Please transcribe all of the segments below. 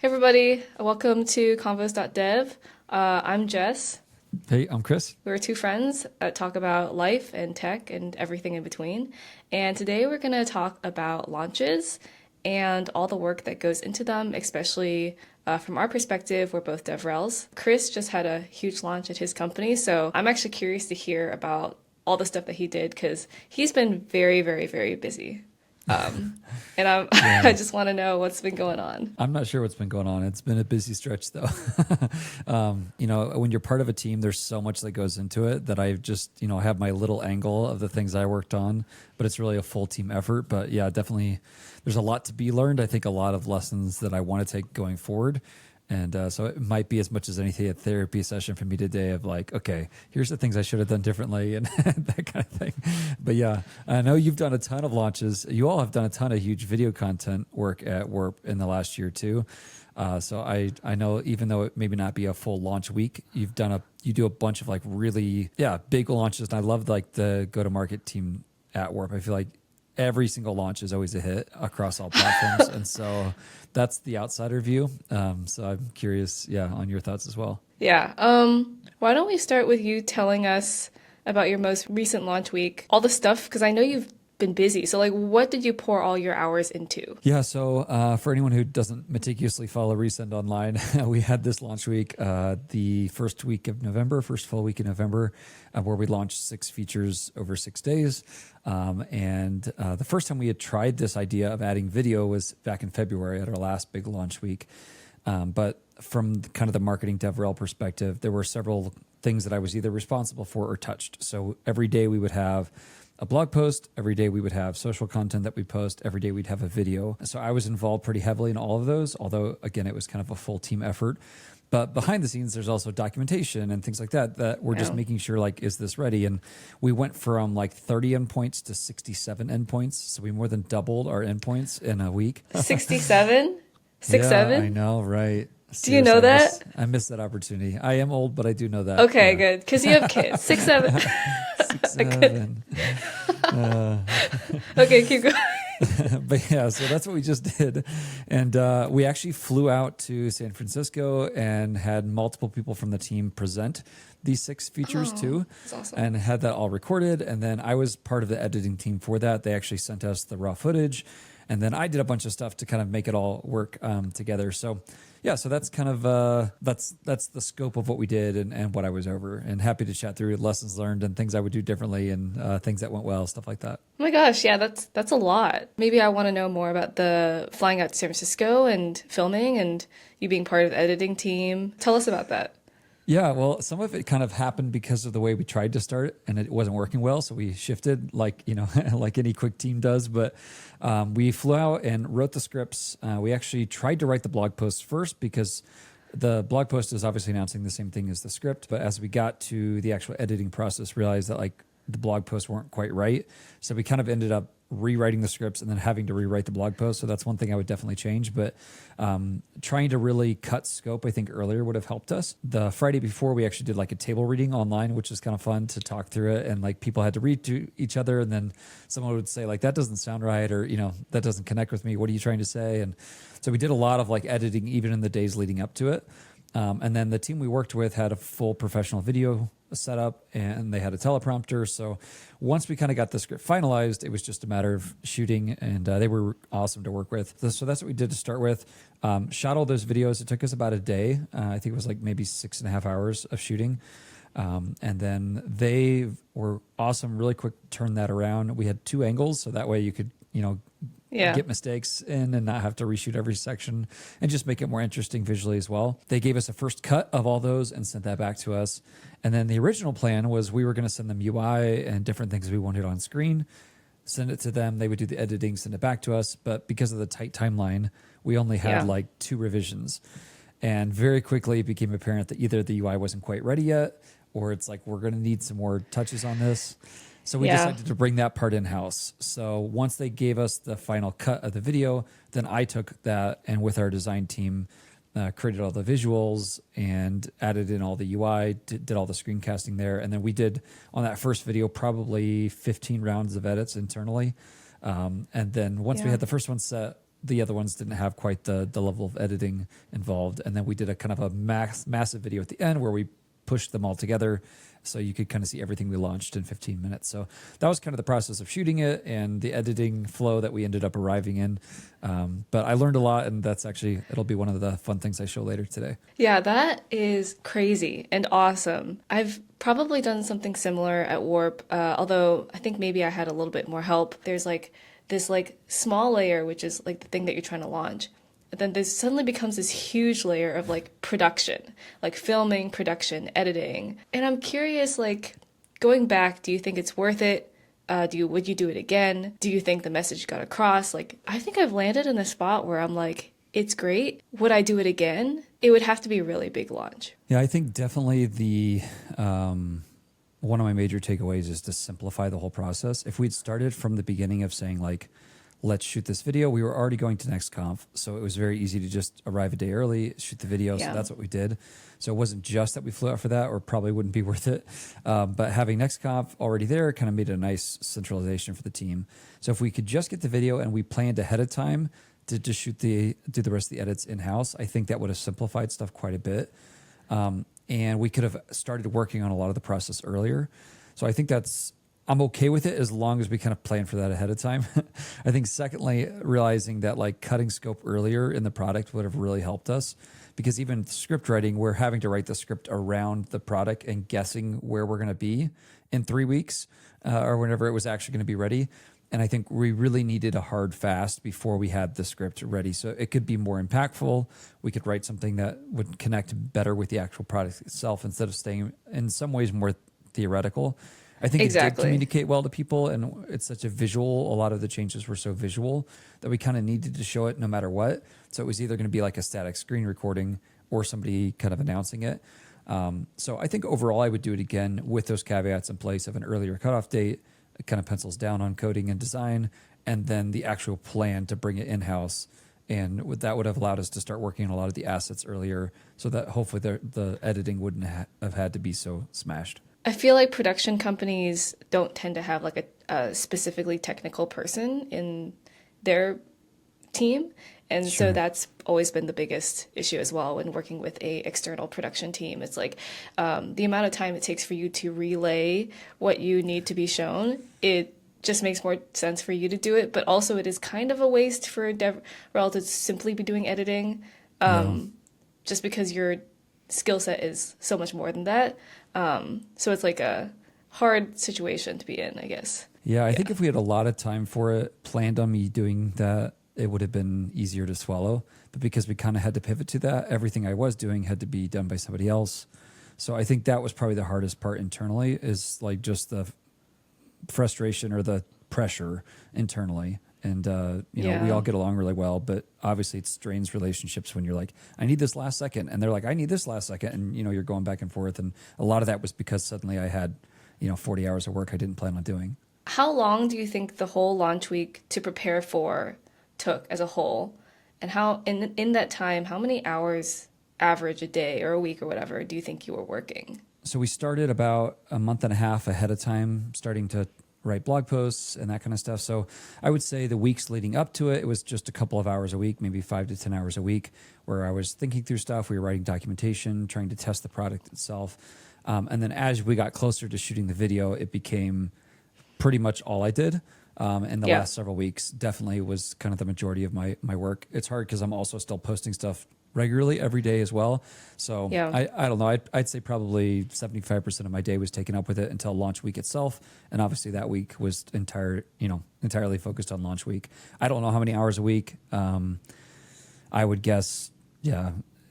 Hey everybody, welcome to convos.dev. I'm Jess. Hey, I'm Chris. We're two friends that talk about life and tech and everything in between. And today we're going to talk about launches and all the work that goes into them, especially from our perspective, we're both DevRels. Chris just had a huge launch at his company, so I'm actually curious to hear about all the stuff that he did because he's been very, very, very busy. And I Yeah, just want to know what's been going on. I'm not sure what's been going on. It's been a busy stretch though. When you're part of a team, there's so much that goes into it that I just, have my little angle of the things I worked on, but it's really a full team effort. But yeah, definitely there's a lot to be learned. I think a lot of lessons that I want to take going forward. And so it might be as much as anything a therapy session for me today of like, okay, here's the things I should have done differently and that kind of thing. But yeah, I know you've done a ton of launches. You all have done a ton of huge video content work at Warp in the last year too. So I know even though it maybe not be a full launch week, you do a bunch of like really, big launches. And I love like the go-to-market team at Warp. I feel like every single launch is always a hit across all platforms. And so that's the outsider view. So I'm curious, on your thoughts as well. Yeah. Why don't we start with you telling us about your most recent launch week, all the stuff, because I know you've been busy. So, like, what did you pour all your hours into? Yeah, so for anyone who doesn't meticulously follow Resend online, we had this launch week, the first full week in November, where we launched 6 features over 6 days. And the first time we had tried this idea of adding video was back in February at our last big launch week. But from kind of the marketing DevRel perspective, there were several things that I was either responsible for or touched. So every day we would have a blog post. Every day we would have social content that we post. Every day we'd have a video. So I was involved pretty heavily in all of those, although again, it was kind of a full team effort. But behind the scenes, there's also documentation and things like that we're just making sure, like, is this ready? And we went from like 30 endpoints to 67 endpoints. So we more than doubled our endpoints in a week. 67? Yeah, 7? I know, right? Do you Seriously, know that? I missed that opportunity. I am old, but I do know that. Okay, Yeah. good. Because you have kids. 6, 7. Six, Good. 7. Uh, Okay, keep going. but yeah, so that's what we just did. And we actually flew out to San Francisco and had multiple people from the team present these 6 features too. That's awesome. And had that all recorded. And then I was part of the editing team for that. They actually sent us the raw footage. And then I did a bunch of stuff to kind of make it all work together. So yeah, so that's kind of that's the scope of what we did and what I was over. And happy to chat through lessons learned and things I would do differently and things that went well, stuff like that. Oh my gosh, yeah, that's a lot. Maybe I want to know more about the flying out to San Francisco and filming and you being part of the editing team. Tell us about that. Yeah, well, some of it kind of happened because of the way we tried to start it and it wasn't working well. So we shifted like like any quick team does. But we flew out and wrote the scripts. We actually tried to write the blog posts first because the blog post is obviously announcing the same thing as the script. But as we got to the actual editing process, realized that like the blog posts weren't quite right. So we kind of ended up rewriting the scripts and then having to rewrite the blog post. So that's one thing I would definitely change. But trying to really cut scope, I think earlier would have helped us. The Friday before, we actually did like a table reading online, which was kind of fun to talk through it. And like people had to read to each other. And then someone would say like, that doesn't sound right. Or, that doesn't connect with me. What are you trying to say? And so we did a lot of like editing, even in the days leading up to it. And then the team we worked with had a full professional video setup and they had a teleprompter. So once we kind of got the script finalized, it was just a matter of shooting and they were awesome to work with. So that's what we did to start with. Shot all those videos. It took us about a day. I think it was like maybe 6.5 hours of shooting. And then they were awesome, really quick to turn that around. We had 2 angles. So that way you could, get mistakes in and not have to reshoot every section and just make it more interesting visually as well. They gave us a first cut of all those and sent that back to us. And then the original plan was we were going to send them UI and different things we wanted on screen, send it to them. They would do the editing, send it back to us. But because of the tight timeline, we only had like 2 revisions. And very quickly it became apparent that either the UI wasn't quite ready yet, or it's like, we're going to need some more touches on this. So we decided to bring that part in-house. So once they gave us the final cut of the video, then I took that and with our design team, created all the visuals and added in all the UI, did all the screencasting there. And then we did on that first video, probably 15 rounds of edits internally. And then once we had the first one set, the other ones didn't have quite the level of editing involved. And then we did a kind of a massive video at the end where we pushed them all together so you could kind of see everything we launched in 15 minutes. So that was kind of the process of shooting it and the editing flow that we ended up arriving in. But I learned a lot, and it'll be one of the fun things I show later today. Yeah, that is crazy and awesome. I've probably done something similar at Warp, although I think maybe I had a little bit more help. There's like this like small layer, which is like the thing that you're trying to launch. But then there suddenly becomes this huge layer of like production, like filming, production, editing. And I'm curious, like going back, do you think it's worth it? Would you do it again? Do you think the message got across? Like, I think I've landed in a spot where I'm like, it's great. Would I do it again? It would have to be a really big launch. Yeah, I think definitely one of my major takeaways is to simplify the whole process. If we'd started from the beginning of saying like, let's shoot this video, we were already going to NextConf, so it was very easy to just arrive a day early, shoot the video. Yeah. So that's what we did. So it wasn't just that we flew out for that, or probably wouldn't be worth it. But having NextConf already there kind of made a nice centralization for the team. So if we could just get the video and we planned ahead of time to just do the rest of the edits in-house, I think that would have simplified stuff quite a bit. And we could have started working on a lot of the process earlier. So I think I'm okay with it as long as we kind of plan for that ahead of time. I think secondly, realizing that like cutting scope earlier in the product would have really helped us, because even script writing, we're having to write the script around the product and guessing where we're going to be in 3 weeks or whenever it was actually going to be ready. And I think we really needed a hard fast before we had the script ready. So it could be more impactful. We could write something that would connect better with the actual product itself instead of staying in some ways more theoretical. I think It did communicate well to people, and it's such a visual. A lot of the changes were so visual that we kind of needed to show it no matter what. So it was either going to be like a static screen recording or somebody kind of announcing it. So I think overall I would do it again with those caveats in place of an earlier cutoff date. It kind of pencils down on coding and design, and then the actual plan to bring it in-house. And that would have allowed us to start working on a lot of the assets earlier, so that hopefully the editing wouldn't have had to be so smashed. I feel like production companies don't tend to have like a specifically technical person in their team. And Sure. so that's always been the biggest issue as well when working with a external production team. It's like the amount of time it takes for you to relay what you need to be shown, it just makes more sense for you to do it. But also it is kind of a waste for a rel to simply be doing editing just because your skill set is so much more than that. So it's like a hard situation to be in, I guess. Yeah, I think if we had a lot of time for it, planned on me doing that, it would have been easier to swallow. But because we kind of had to pivot to that, everything I was doing had to be done by somebody else. So I think that was probably the hardest part internally, is like just the frustration or the pressure internally. And, we all get along really well, but obviously it strains relationships when you're like, I need this last second. And they're like, I need this last second. And, you're going back and forth. And a lot of that was because suddenly I had, 40 hours of work I didn't plan on doing. How long do you think the whole launch week to prepare for took as a whole? And how, in that time, how many hours average a day or a week or whatever do you think you were working? So we started about a month and a half ahead of time, starting to write blog posts and that kind of stuff. So I would say the weeks leading up to it, it was just a couple of hours a week, maybe 5 to 10 hours a week, where I was thinking through stuff. We were writing documentation, trying to test the product itself. And then as we got closer to shooting the video, it became pretty much all I did. And the last several weeks definitely was kind of the majority of my work. It's hard because I'm also still posting stuff regularly every day as well. So I don't know. I'd say probably 75% of my day was taken up with it until launch week itself. And obviously that week was entirely focused on launch week. I don't know how many hours a week. I would guess,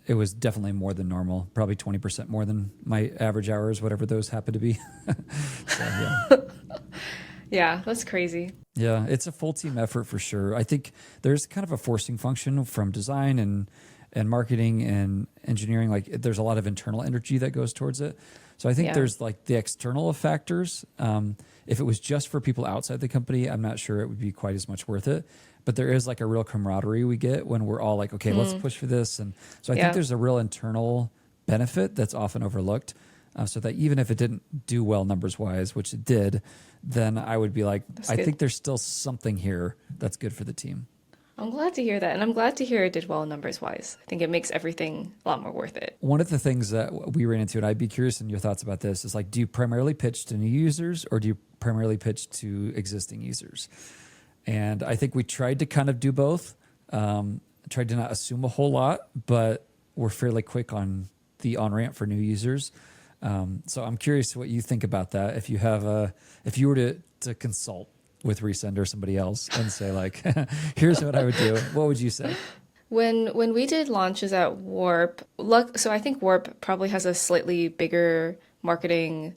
it was definitely more than normal, probably 20% more than my average hours, whatever those happen to be. Yeah, that's crazy. Yeah, it's a full team effort for sure. I think there's kind of a forcing function from design and marketing and engineering. Like there's a lot of internal energy that goes towards it. So I think there's like the external factors. If it was just for people outside the company, I'm not sure it would be quite as much worth it. But there is like a real camaraderie we get when we're all like, okay, let's push for this. And so I think there's a real internal benefit that's often overlooked. So that even if it didn't do well numbers wise, which it did, then I would be like, I think there's still something here that's good for the team. I'm glad to hear that. And I'm glad to hear it did well numbers wise. I think it makes everything a lot more worth it. One of the things that we ran into, and I'd be curious in your thoughts about this, is like, do you primarily pitch to new users or do you primarily pitch to existing users? And I think we tried to kind of do both. Tried to not assume a whole lot, but we're fairly quick on the on-ramp for new users. So I'm curious what you think about that. If you were to consult with Resend or somebody else and say like, here's what I would do, what would you say? When we did launches at Warp, so I think Warp probably has a slightly bigger marketing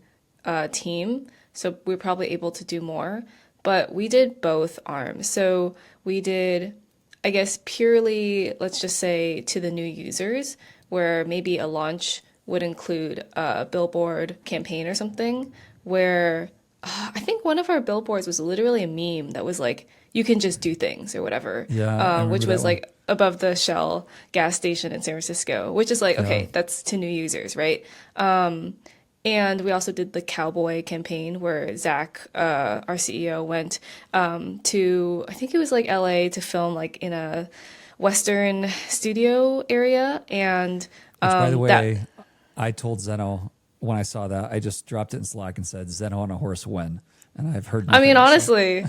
team, so we're probably able to do more. But we did both arms. So we did, I guess, purely, let's just say, to the new users, where maybe a launch would include a billboard campaign or something, where I think one of our billboards was literally a meme that was like, you can just do things or whatever, Yeah, I remember which that was one. like above the Shell gas station in San Francisco, which is like, Yeah. okay, that's to new users, right? And we also did the cowboy campaign where Zach, our CEO, went to, I think it was like LA to film like in a Western studio area. And Which, by the that, way, I told Zeno when I saw that, I just dropped it in Slack and said, Zeno on a horse when? And I've heard I mean, nothing. So honestly,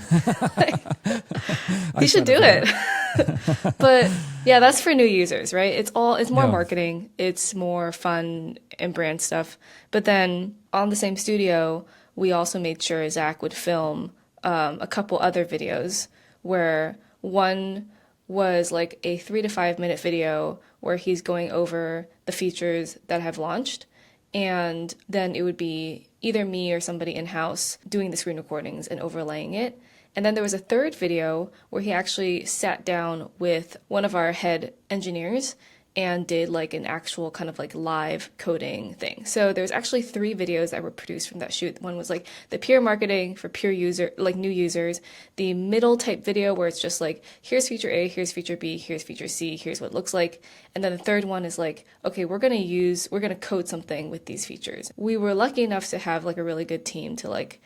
I he should signed up do for it. that. But yeah, that's for new users, right? It's more Yeah. marketing, it's more fun and brand stuff. But then on the same studio, we also made sure Zach would film a couple other videos where one was like a 3 to 5 minute video where he's going over the features that have launched. And then it would be either me or somebody in house doing the screen recordings and overlaying it. And then there was a third video where he actually sat down with one of our head engineers and did like an actual kind of like live coding thing. So there's actually 3 videos that were produced from that shoot. One was like the pure marketing for pure user, like new users, the middle type video where it's just like, here's feature A, here's feature B, here's feature C, here's what it looks like. And then the third one is like, okay, we're going to code something with these features. We were lucky enough to have like a really good team to like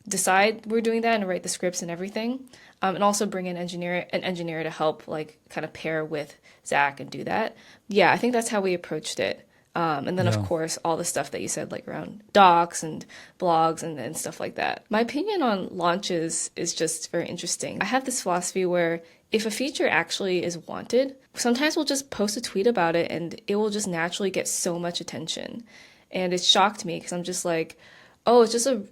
decide we're doing that and write the scripts and everything, and also bring an engineer to help like kind of pair with Zach and do that. Yeah, I think that's how we approached it. And then of Yeah. course all the stuff that you said like around docs and blogs and stuff like that. My opinion on launches is just very interesting. I have this philosophy where if a feature actually is wanted, sometimes we'll just post a tweet about it and it will just naturally get so much attention. And it shocked me because I'm just like, oh, it's just a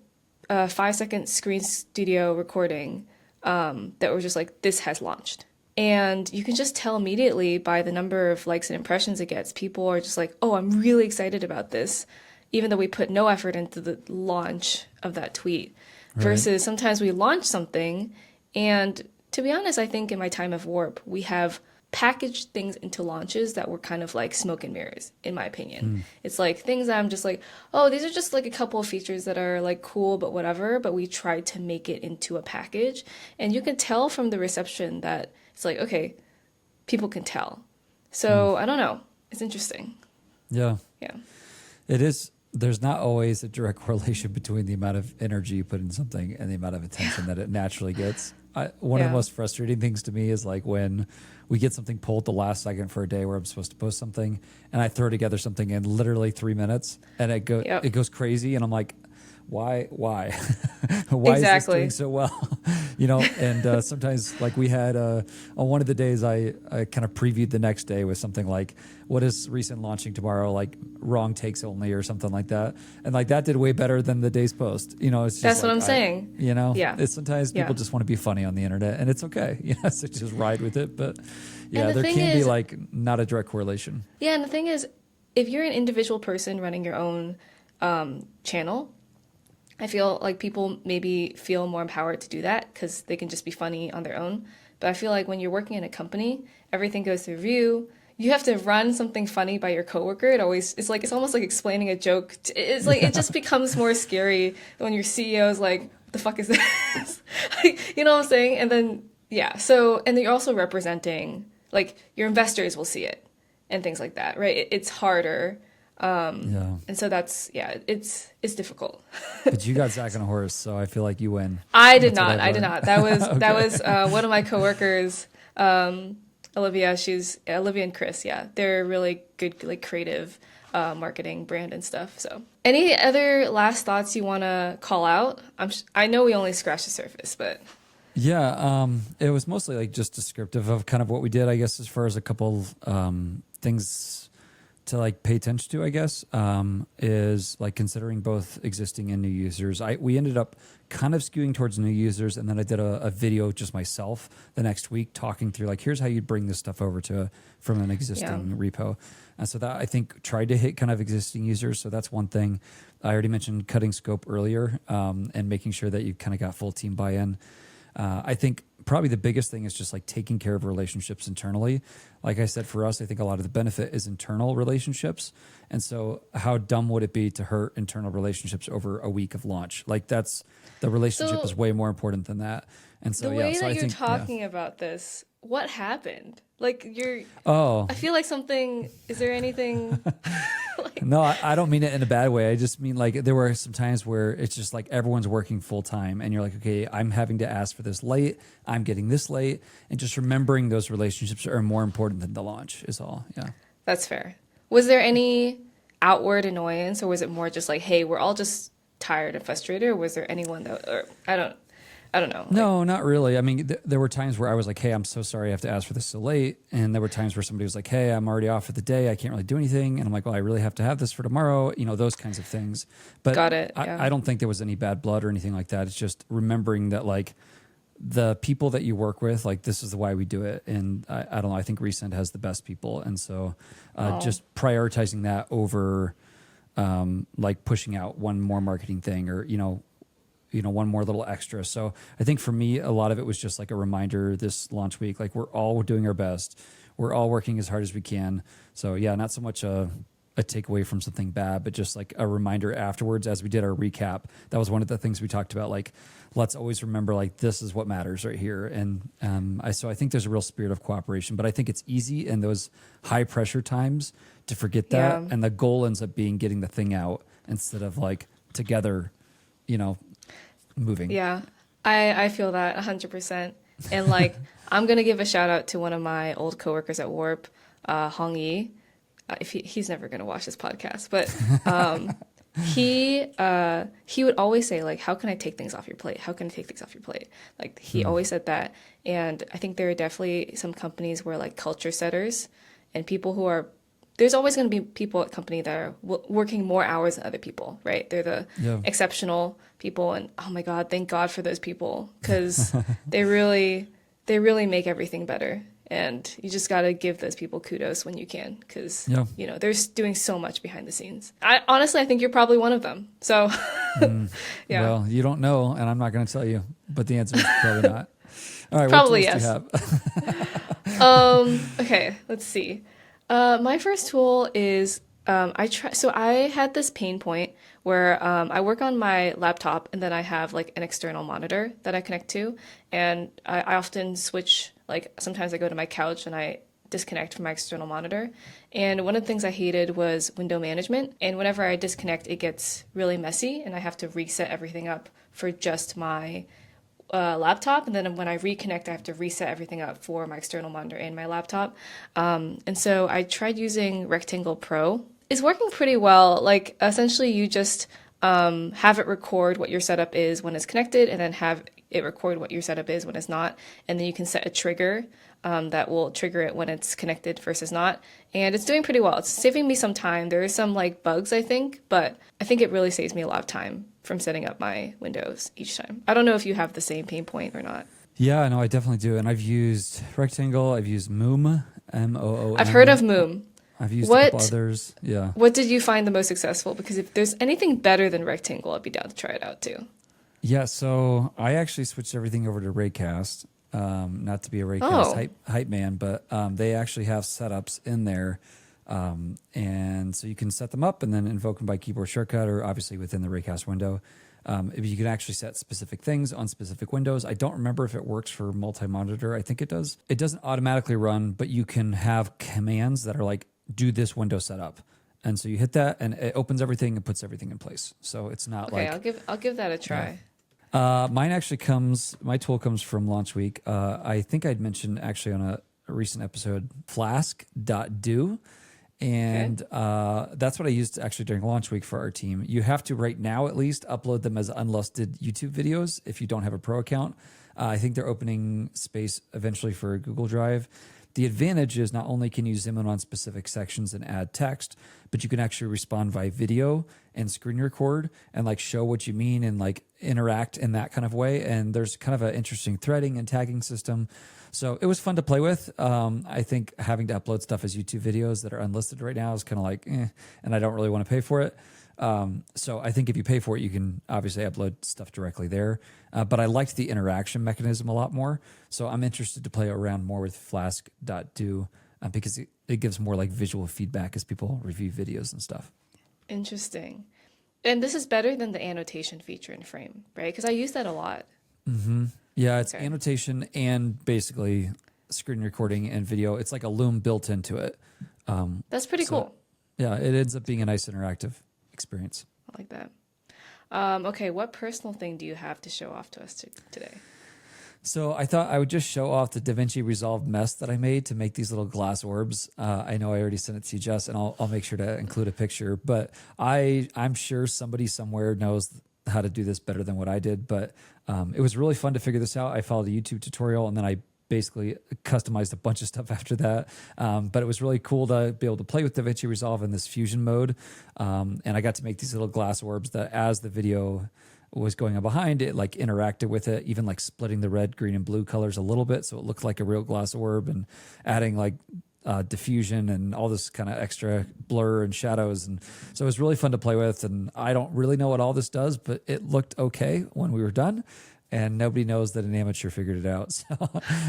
5 second screen studio recording that was just like, this has launched. And you can just tell immediately by the number of likes and impressions it gets. People are just like, oh, I'm really excited about this, even though we put no effort into the launch of that tweet. Right. Versus sometimes we launch something, and to be honest, I think in my time of Warp, we have packaged things into launches that were kind of like smoke and mirrors, in my opinion. It's like things that I'm just like, oh, these are just like a couple of features that are like cool, but whatever. But we tried to make it into a package. And you can tell from the reception that it's like, okay, people can tell. So I don't know. It's interesting. Yeah. Yeah. It is. There's not always a direct correlation between the amount of energy you put in something and the amount of attention that it naturally gets. One of the Yeah. most frustrating things to me is like when we get something pulled the last second for a day where I'm supposed to post something, and I throw together something in literally 3 minutes, and it Yep. goes crazy, and I'm like, why, why is this Exactly. doing so well? And sometimes like we had on one of the days I kind of previewed the next day with something like, what is Recent launching tomorrow, like wrong takes only or something like that, and like that did way better than the day's post. It's just That's what like I'm saying. Yeah. it's sometimes people Yeah. just want to be funny on the internet, and it's okay. So just ride with it. But yeah, And the there thing can be is, like not a direct correlation. yeah, and the thing is, if you're an individual person running your own channel, I feel like people maybe feel more empowered to do that because they can just be funny on their own. But I feel like when you're working in a company, everything goes through you. You have to run something funny by your coworker. It's almost like explaining a joke. It's like it just becomes more scary when your CEO is like, "What the fuck is this?" Like, you know what I'm saying? And then yeah, so and then you're also representing, like, your investors will see it and things like that, right? It's harder. Yeah, And so that's, yeah, it's difficult. but you got Zach on a horse, so I feel like you win. I did That's what not. I've I did learned. not. That was one of my coworkers. Olivia and Chris. Yeah, they're really good, like creative marketing brand and stuff. So, any other last thoughts you want to call out? I know we only scratched the surface, but Yeah, it was mostly like just descriptive of kind of what we did, I guess, as far as a couple things to like pay attention to, I guess, is like considering both existing and new users. We ended up kind of skewing towards new users, and then I did a video just myself the next week talking through like, here's how you'd bring this stuff over to from an existing repo. And so that I think tried to hit kind of existing users. So that's one thing. I already mentioned cutting scope earlier, and making sure that you kind of got full team buy-in. I think probably the biggest thing is just like taking care of relationships internally. Like I said, for us, I think a lot of the benefit is internal relationships. And so how dumb would it be to hurt internal relationships over a week of launch? Like the relationship is way more important than that. And so, the way that I you're think, talking about this, what happened? Like Oh, I feel like is there anything no, I don't mean it in a bad way. I just mean like there were some times where it's just like everyone's working full time and you're like, okay, I'm having to ask for this late. I'm getting this late. And just remembering those relationships are more important than the launch is all. Yeah. That's fair. Was there any outward annoyance or was it more just like, hey, we're all just tired and frustrated, or was there anyone that or I don't know. No, not really. I mean, there were times where I was like, hey, I'm so sorry I have to ask for this so late. And there were times where somebody was like, hey, I'm already off for the day. I can't really do anything. And I'm like, well, I really have to have this for tomorrow. You know, those kinds of things. But Got it. Yeah. I don't think there was any bad blood or anything like that. It's just remembering that like the people that you work with, like this is why we do it. And I don't know, I think Resend has the best people. And so just prioritizing that over like pushing out one more marketing thing or, one more little extra. So I think for me, a lot of it was just like a reminder this launch week, like we're all doing our best. We're all working as hard as we can. So yeah, not so much a takeaway from something bad, but just like a reminder afterwards as we did our recap. That was one of the things we talked about. Like, let's always remember like this is what matters right here. And so I think there's a real spirit of cooperation, but I think it's easy in those high pressure times to forget that. Yeah. And the goal ends up being getting the thing out instead of like together, moving. Yeah, I feel that 100%. And like, I'm gonna give a shout out to one of my old coworkers at Warp, Hong Yi. If he's never gonna watch this podcast, but he would always say like, "How can I take things off your plate? How can I take things off your plate?" Like he always said that. And I think there are definitely some companies where like culture setters and people who are there's always going to be people at company that are working more hours than other people, right? They're the exceptional people, and oh my God, thank God for those people because they really make everything better. And you just got to give those people kudos when you can because they're doing so much behind the scenes. I think you're probably one of them. So yeah. Well, you don't know, and I'm not going to tell you, but the answer is probably not. All right, probably what tools yes. do you have? Okay, let's see. My first tool is So I had this pain point where I work on my laptop and then I have like an external monitor that I connect to, and I often switch. Like sometimes I go to my couch and I disconnect from my external monitor. And one of the things I hated was window management. And whenever I disconnect, it gets really messy, and I have to reset everything up for just my laptop, and then when I reconnect, I have to reset everything up for my external monitor and my laptop. And so I tried using Rectangle Pro. It's working pretty well. Like essentially, you just have it record what your setup is when it's connected, and then have it record what your setup is when it's not. And then you can set a trigger that will trigger it when it's connected versus not. And it's doing pretty well. It's saving me some time. There are some like bugs, I think, but I think it really saves me a lot of time from setting up my windows each time. I don't know if you have the same pain point or not. Yeah, no, I definitely do. And I've used Rectangle. I've used Moom, Moom. I've heard of Moom. I've used a couple others. Yeah. What did you find the most successful? Because if there's anything better than Rectangle, I'd be down to try it out too. Yeah, so I actually switched everything over to Raycast. Not to be a Raycast hype man, but they actually have setups in there. And so you can set them up and then invoke them by keyboard shortcut or obviously within the Raycast window. You can actually set specific things on specific windows. I don't remember if it works for multi-monitor. I think it does. It doesn't automatically run, but you can have commands that are like, do this window setup. And so you hit that and it opens everything and puts everything in place. So it's not okay, like... I'll give that a try. My tool comes from launch week. I think I'd mentioned actually on a recent episode, Flask.do. Okay. And that's what I used actually during launch week for our team. You have to, right now at least, upload them as unlisted YouTube videos if you don't have a pro account. I think they're opening space eventually for Google Drive. The advantage is not only can you zoom in on specific sections and add text, but you can actually respond via video and screen record and like show what you mean and like interact in that kind of way. And there's kind of an interesting threading and tagging system. So it was fun to play with. I think having to upload stuff as YouTube videos that are unlisted right now is kind of like, and I don't really want to pay for it. So I think if you pay for it, you can obviously upload stuff directly there. But I liked the interaction mechanism a lot more. So I'm interested to play around more with Flask.do because it gives more like visual feedback as people review videos and stuff. Interesting. And this is better than the annotation feature in Frame, right? Because I use that a lot. Yeah, it's Okay. annotation and basically screen recording and video. It's like a Loom built into it. That's pretty So cool. yeah, it ends up being a nice interactive experience. I like that. Okay, what personal thing do you have to show off to us today? So I thought I would just show off the DaVinci Resolve mess that I made to make these little glass orbs. I know I already sent it to you, Jess, and I'll make sure to include a picture. But I'm sure somebody somewhere knows how to do this better than what I did. But it was really fun to figure this out. I followed a YouTube tutorial, and then I basically customized a bunch of stuff after that. But it was really cool to be able to play with DaVinci Resolve in this fusion mode. And I got to make these little glass orbs that as the video was going on behind it, like interacted with it, even like splitting the red, green, and blue colors a little bit. So it looked like a real glass orb and adding like diffusion and all this kind of extra blur and shadows. And so it was really fun to play with. And I don't really know what all this does, but it looked okay when we were done. And nobody knows that an amateur figured it out. So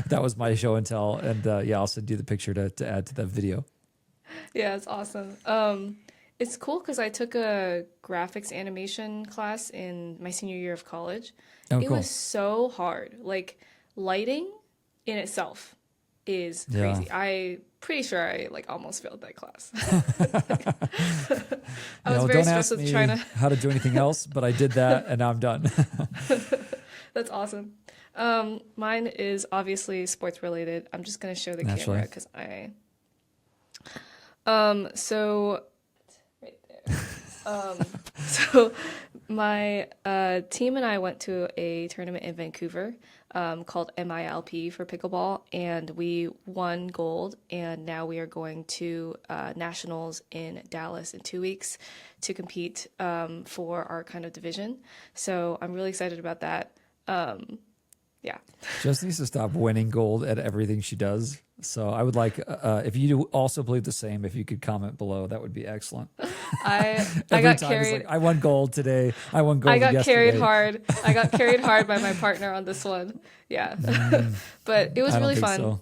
that was my show and tell. And yeah, I'll send you the picture to add to that video. Yeah, it's awesome. It's cool because I took a graphics animation class in my senior year of college. Oh, It was cool. so hard. Like lighting in itself is Yeah. crazy. I pretty sure I like almost failed that class. I You was know, very don't stressed ask with trying me to. how to do anything else, but I did that and now I'm done. That's awesome. Mine is obviously sports related. I'm just gonna show the camera Naturally. because so right there. So my team and I went to a tournament in Vancouver called MILP for pickleball, and we won gold. And now we are going to nationals in Dallas in 2 weeks to compete for our kind of division. So I'm really excited about that. Yeah. Jess needs to stop winning gold at everything she does. So I would like, if you do also believe the same, if you could comment below, that would be excellent. I Every got time it's like, carried. I won gold today. I won I gold got carried yesterday. hard. I got carried hard by my partner on this one. Yeah. But it was I don't really think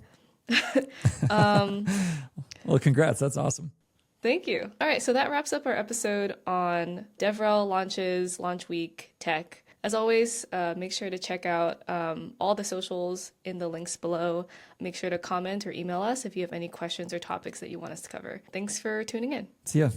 fun. so. Well, congrats. That's awesome. Thank you. All right, so that wraps up our episode on DevRel launches, launch week, tech. As always, make sure to check out all the socials in the links below. Make sure to comment or email us if you have any questions or topics that you want us to cover. Thanks for tuning in. See ya.